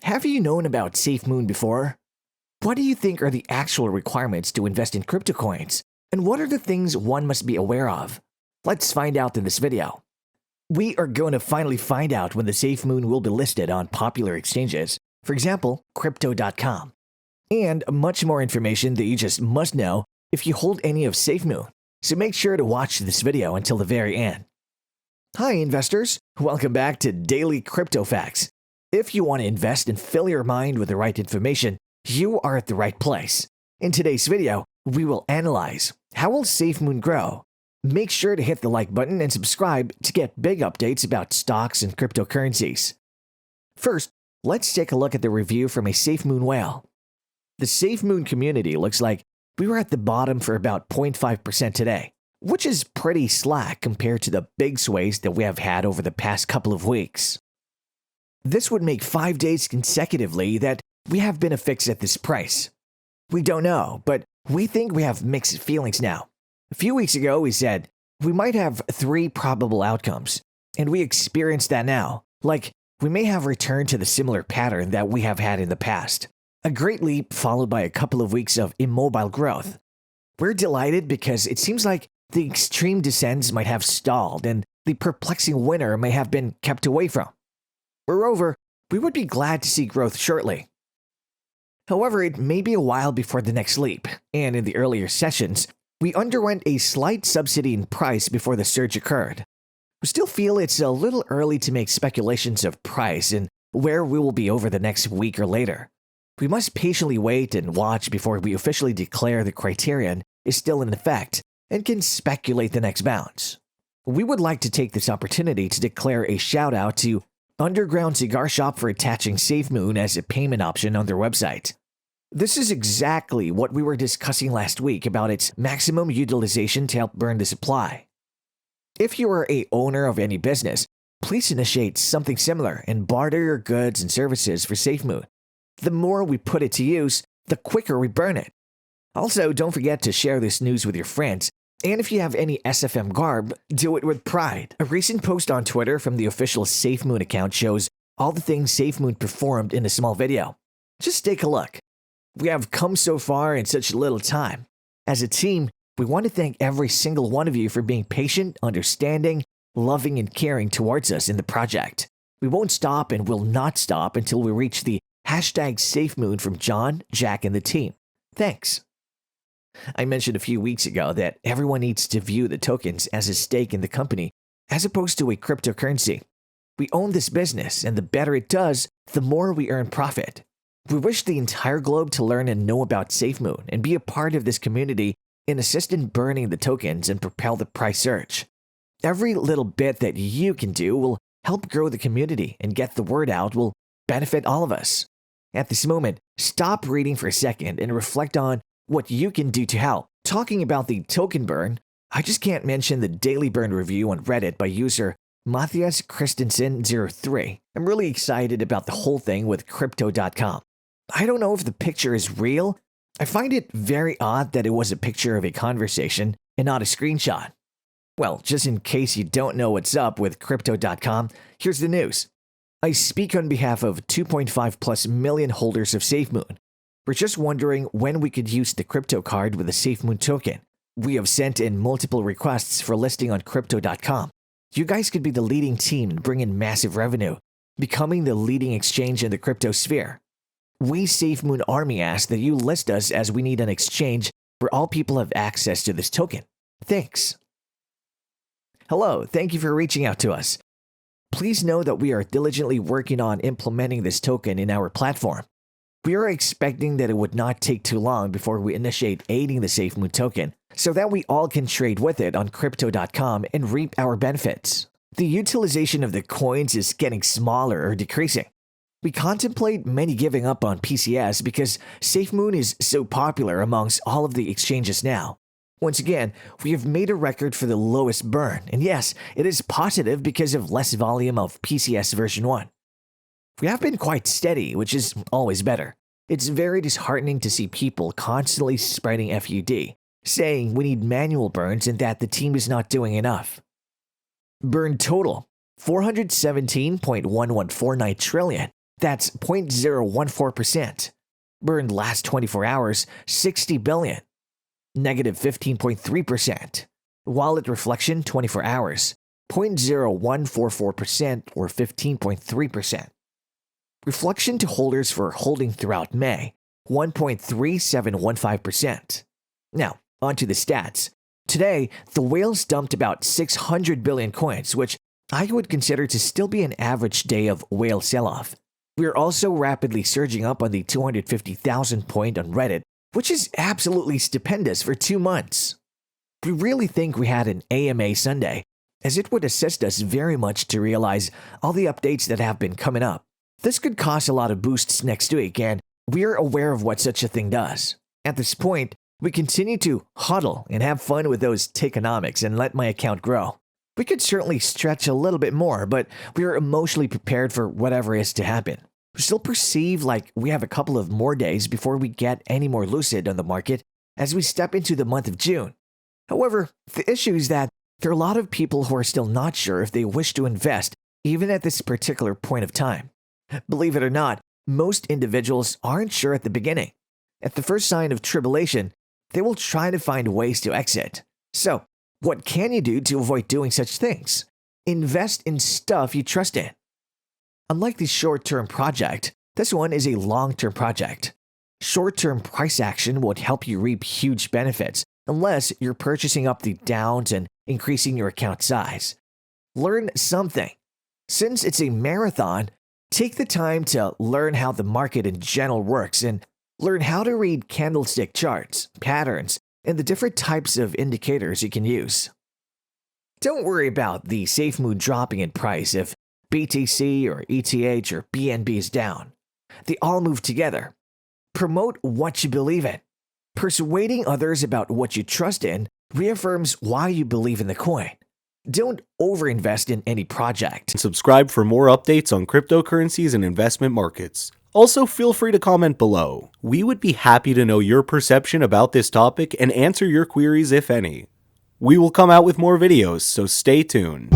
Have you known about SafeMoon before? What do you think are the actual requirements to invest in crypto coins? And what are the things one must be aware of? Let's find out in this video. We are going to finally find out when the SafeMoon will be listed on popular exchanges, for example, Crypto.com. And much more information that you just must know if you hold any of SafeMoon. So make sure to watch this video until the very end. Hi investors, welcome back to Daily Crypto Facts. If you want to invest and fill your mind with the right information, you are at the right place. In today's video, we will analyze how will SafeMoon grow. Make sure to hit the like button and subscribe to get big updates about stocks and cryptocurrencies. First, let's take a look at the review from a SafeMoon whale. The SafeMoon community looks like we were at the bottom for about 0.5% today, which is pretty slack compared to the big sways that we have had over the past couple of weeks. This would make 5 days consecutively that we have been affixed at this price. We don't know, but we think we have mixed feelings now. A few weeks ago, we said we might have 3 probable outcomes, and we experienced that now. Like, we may have returned to the similar pattern that we have had in the past. A great leap followed by a couple of weeks of immobile growth. We're delighted because it seems like the extreme descents might have stalled and the perplexing winner may have been kept away from. Moreover, we would be glad to see growth shortly. However, it may be a while before the next leap, and in the earlier sessions, we underwent a slight subsidy in price before the surge occurred. We still feel it's a little early to make speculations of price and where we will be over the next week or later. We must patiently wait and watch before we officially declare the criterion is still in effect and can speculate the next bounce. We would like to take this opportunity to declare a shout out to Underground Cigar Shop for attaching SafeMoon as a payment option on their website. This is exactly what we were discussing last week about its maximum utilization to help burn the supply. If you are a owner of any business, please initiate something similar and barter your goods and services for SafeMoon. The more we put it to use, the quicker we burn it. Also, don't forget to share this news with your friends. And if you have any SFM garb, do it with pride. A recent post on Twitter from the official SafeMoon account shows all the things SafeMoon performed in a small video. Just take a look. We have come so far in such little time. As a team, we want to thank every single one of you for being patient, understanding, loving, and caring towards us in the project. We won't stop and will not stop until we reach the #SafeMoon from John, Jack, and the team. Thanks. I mentioned a few weeks ago that everyone needs to view the tokens as a stake in the company, as opposed to a cryptocurrency. We own this business, and the better it does, the more we earn profit. We wish the entire globe to learn and know about SafeMoon and be a part of this community and assist in burning the tokens and propel the price surge. Every little bit that you can do will help grow the community and get the word out will benefit all of us. At this moment, stop reading for a second and reflect on what you can do to help. Talking about the token burn, I just can't mention the daily burn review on Reddit by user Matthias Christensen 03. I'm really excited about the whole thing with Crypto.com. I don't know if the picture is real. I find it very odd that it was a picture of a conversation and not a screenshot. Well, just in case you don't know what's up with Crypto.com, here's the news. I speak on behalf of 2.5+ million holders of SafeMoon. We're just wondering when we could use the crypto card with the SafeMoon token. We have sent in multiple requests for listing on Crypto.com. You guys could be the leading team and bring in massive revenue, becoming the leading exchange in the crypto sphere. We SafeMoon Army ask that you list us as we need an exchange where all people have access to this token. Thanks. Hello, thank you for reaching out to us. Please know that we are diligently working on implementing this token in our platform. We are expecting that it would not take too long before we initiate aiding the SafeMoon token so that we all can trade with it on Crypto.com and reap our benefits. The utilization of the coins is getting smaller or decreasing. We contemplate many giving up on PCS because SafeMoon is so popular amongst all of the exchanges now. Once again, we have made a record for the lowest burn, and yes, it is positive because of less volume of PCS version 1. We have been quite steady, which is always better. It's very disheartening to see people constantly spreading FUD, saying we need manual burns and that the team is not doing enough. Burn total, 417.1149 trillion. That's 0.014%. Burned last 24 hours, 60 billion. Negative 15.3%. Wallet reflection 24 hours, 0.0144% or 15.3%. Reflection to holders for holding throughout May, 1.3715%. Now, onto the stats. Today, the whales dumped about 600 billion coins, which I would consider to still be an average day of whale sell-off. We are also rapidly surging up on the 250,000 point on Reddit, which is absolutely stupendous for 2 months. We really think we had an AMA Sunday, as it would assist us very much to realize all the updates that have been coming up. This could cause a lot of boosts next week, and we are aware of what such a thing does. At this point, we continue to huddle and have fun with those Takeonomics and let my account grow. We could certainly stretch a little bit more, but we are emotionally prepared for whatever is to happen. We still perceive like we have a couple of more days before we get any more lucid on the market as we step into the month of June. However, the issue is that there are a lot of people who are still not sure if they wish to invest even at this particular point of time. Believe it or not, most individuals aren't sure at the beginning. At the first sign of tribulation, they will try to find ways to exit. So, what can you do to avoid doing such things? Invest in stuff you trust in. Unlike the short-term project, this one is a long-term project. Short-term price action would help you reap huge benefits unless you're purchasing up the downs and increasing your account size. Learn something. Since it's a marathon, take the time to learn how the market in general works and learn how to read candlestick charts, patterns, and the different types of indicators you can use. Don't worry about the SafeMoon dropping in price if BTC or ETH or BNB is down. They all move together. Promote what you believe in. Persuading others about what you trust in reaffirms why you believe in the coin. Don't overinvest in any project. Subscribe for more updates on cryptocurrencies and investment markets. Also, feel free to comment below. We would be happy to know your perception about this topic and answer your queries if any. We will come out with more videos, so stay tuned.